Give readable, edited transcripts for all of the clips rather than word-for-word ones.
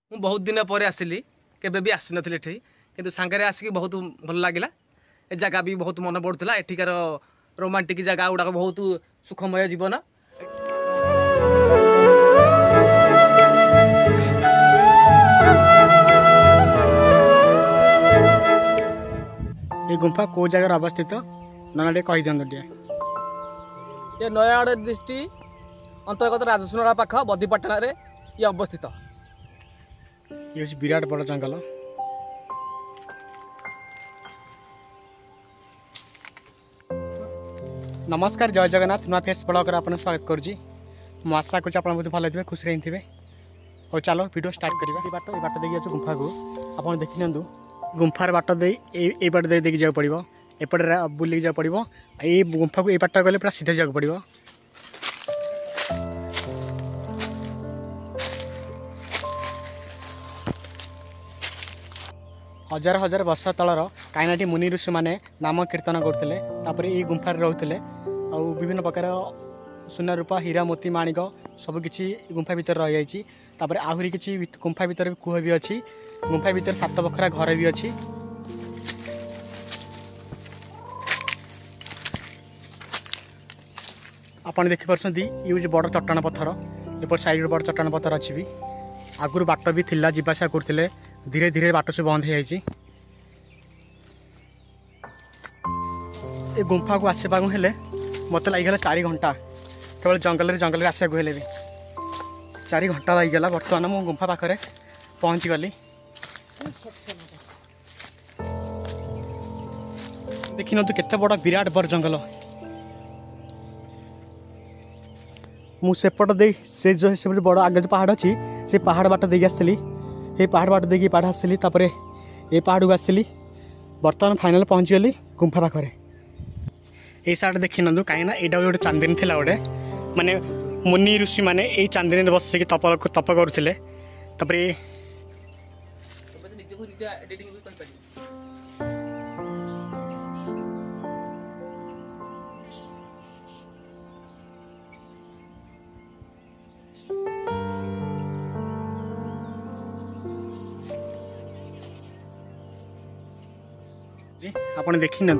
ମୁଁ ବହୁତ ଦିନ ପରେ ଆସିଲି, କେବେ ବି ଆସିନଥିଲି ଏଠି, କିନ୍ତୁ ସାଙ୍ଗରେ ଆସିକି ବହୁତ ଭଲ ଲାଗିଲା। ଏ ଜାଗା ବି ବହୁତ ମନେ ପଡ଼ୁଥିଲା, ଏଠିକାର ରୋମାଣ୍ଟିକ ଜାଗା ଗୁଡ଼ାକ ବହୁତ ସୁଖମୟ ଜୀବନ। ये गुंफा को जगह अवस्थित ना टे कही दिखाँ टे ये नयागढ़ डिस्ट्रिक्ट अंतर्गत राजसुनरा पाख बदीपाटना रे ये अवस्थित। ये विराट बड़ जंगल। नमस्कार, जय जगन्नाथ। नुआ फेस ब्लॉग आपन स्वागत करुँची। मु आशा करुँच आप बहुत भल थे, खुश रही थे। और चलो वीडियो स्टार्ट करवा। बाट देखिए गुंफा को आप देखी नि गुंफार बाट दे बाट देखिए जाओ पड़ो, एपटे बुलिक जाओ पड़ो। ये गुंफा को बाट गले पूरा सीधे जाओ पड़ो। हजार हजार वर्ष तलर कईनाटी मुनि ऋषि मैंने नाम कीर्तन करते, ये गुंफार रोते और विभिन्न प्रकार सुना रूपा हीरा मोती माणिक सबकि गुंफा भितर रही जाइए। आहरी किसी गुंफा भितर कूह भी अच्छी। गुंफा भितर 7 बखरा घर भी अच्छी। आपन देखि परछंती ये बड़ चट्टान पत्थर, एपट साइड बड़ चट्टान पत्थर अच्छी भी। आगुर बाट भी थिला, जीवासा करते, धीरे धीरे बाट से बंद हो जाइए। ए गुंफा को आसवा हेले मत लगे 4 घंटा, केवल जंगल आसा भी 4 घंटा लगिगला। बर्तमान मु गुंफा पाखे पहुँची गली। देखी नतु केते बड़ विराट बड़ जंगल। मु सेपट दे से जो बड़ आगे जो पहाड़ अच्छी से पहाड़ बाट देगी आसली। ये पहाड़ बाट देगी पहाड़ आसली, ये पहाड़ को आसली। बर्तमान फाइनाल पहुँची गली गुंफा पाखे। ये साइड देखी ना कहीं यहाँ गोटे चांदिनी थी, गोटे माने मुनि ऋषि मैंने ये चांदिनी बसिक तप करुले। आपने देखी ना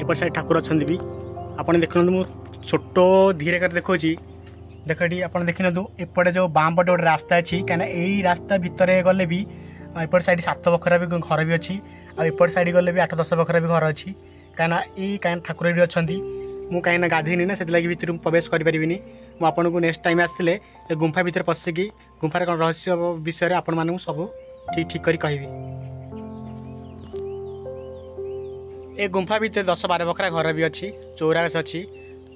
एपट साइड ठाकुर अच्छा भी आपने देखना। मु छोट धीरे कर देखो देखी आप देखना एपटे जो बाम पटे गोटे रास्ता अच्छी, कहीं यही रास्ता भितर गले भी एपट साइड 7 बखरा भी घर भी अच्छी। आपट साइड गले भी 8-10 बखरा भी घर अच्छी। कहीं कहीं ठाकुर भी अच्छा। मुझे कहीं गाधीनी ना से भर प्रवेश करें। मुझे आपन को नेक्स्ट टाइम आसते गुंफा भितर पशिकी गुंफार कौन रहस्य विषय में आपण मानू सब ठीक ठीक कर कहि। ए गुंफा भितर 10-12 बखरा घर भी अच्छी, चौरास अच्छी,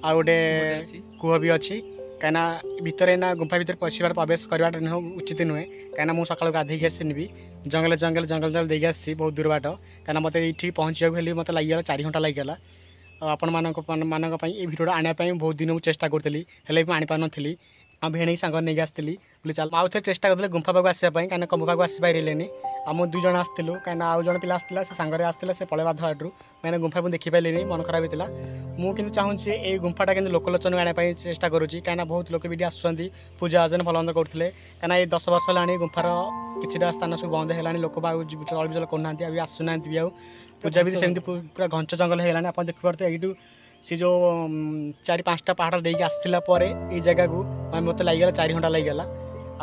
आ गोटे कूह भी अच्छी। कहीं भितर ना गुंफा भितर पशिबार प्रवेश करवा उचित नुहे, कहीं मुझे सकाल गाधे आसनी जंगल जंगल जंगल जंगल देखिए आसी बहुत दूर बाट। कहीं मत ये पहुँचा मत लगे 4 घंटा लगिगला। आपण मानक ये भिडियो आने बहुत दिन मुझे चेष्टा करी आनी पार नी। आम भेणी सांग नहीं आसती बोले चल आउ थे चेष्टा करते गुंफा पाक आसपाई, कहीं गुंफा को आसी पारे। आम 2 जन आसलु, कहीं आउ जन पिला आसला से सांगे आसला से पलैला धाड़ू मैंने गुंफा को देखी पारे। मन खराब होता। मुझे चाहूँगी ये गुंफाटा कि लोकलोचन आने चेष्टा करुँची, कहीं बहुत लोक भी आसुँच पूजा अर्चना भल मंद करते। कहीं ये 10 वर्ष है गुंफार किसी स्थान सब बंद है, लोक चल विचल करना आसूना भी। आ पूजा भी सेमती पूरा घंच जंगल है। आप देखिपे यू सी जो 4-5टा पहाड़ देके आसला ये जगह को मत लगे 4 घंटा लगिगला।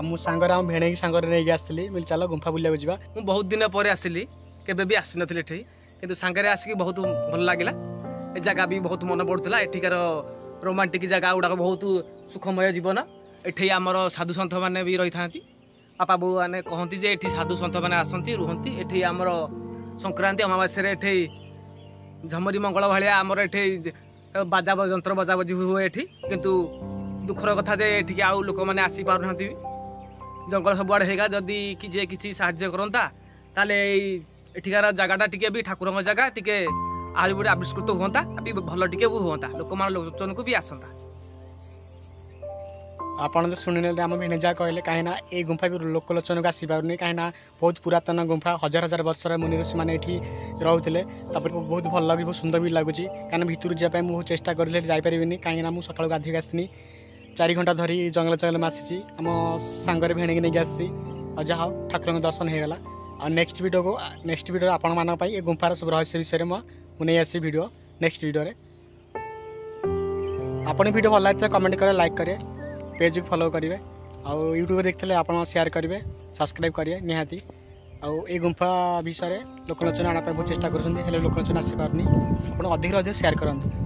मु सांगर आम भेणे सांगर नहीं आसली बोले चल गुंफा बुलिया जावा। मु बहुत दिन पर आसिली, केबे भी आसी नथिले एठी, किंतु सांगरे आसिकी बहुत भल लागिला। ए जगह भी बहुत मन पड़ुला, एठिकार रोमांटिक जगह गुड़ाक बहुत सुखमय जीवन। एठी आमर साधु सन्थ माने भी रही थांती। बापा बो माने कहती जे एठी साधु सन्थ माने आसंती रुहंती। एठी आमर संक्रांति अमावास्या रे एठी झमरी मंगल भालिया आमर एठी बाजा यंत्र बजा बजी हुए एठी, किंतु दुखर कथा जे एठी आउ लोक माने आसी पार नथि। जंगल सबुआड़े होगा, जदि किसी साहाय्य करता ताले एठिकार जगहटा टिके भी ठाकुर जगह टिके आहरी बड़े आविष्कृत हुआ, भल टिके भी हुआ, लोक मान लोचन को भी आसता। आपन तो शुणिले आम भेणे जहाँ कहले, कहीं ये गुंफा भी लोकलोचन को आसी पारनी। कहीं बहुत पुरातन गुंफा, हजार हजार वर्ष मुनि ऋषि मैंने ये रोते। बहुत भल लगे, बहुत सुंदर भी लगुच। कहीं भितर जावाई मुझे चेष्टा करें जापरि, कहीं मुझे सकाल गाधे आसनी 4 घंटा धरी जंगल जंगल में आसी। आम सांगरे भेणे नहीं आसी और जहाँ हो ठाकुर दर्शन हो गला और नेक्स्ट वीडियो आपण मान ये गुंफार सब रहस्य विषय में मुझे आसी वीडियो नेक्स्ट वीडियो आपन वीडियो भल लगे कमेंट करें लाइक करें पेज को फॉलो करेंगे आउ यूट्यूब देखते आप शेयर करेंगे सब्सक्राइब करेंगे निहाती आउ ये गुंफा विषय लोकलोचन आना बहुत चेष्टा कर लोकलोचन आसी पारनी आप अधिक शेयर करूँ।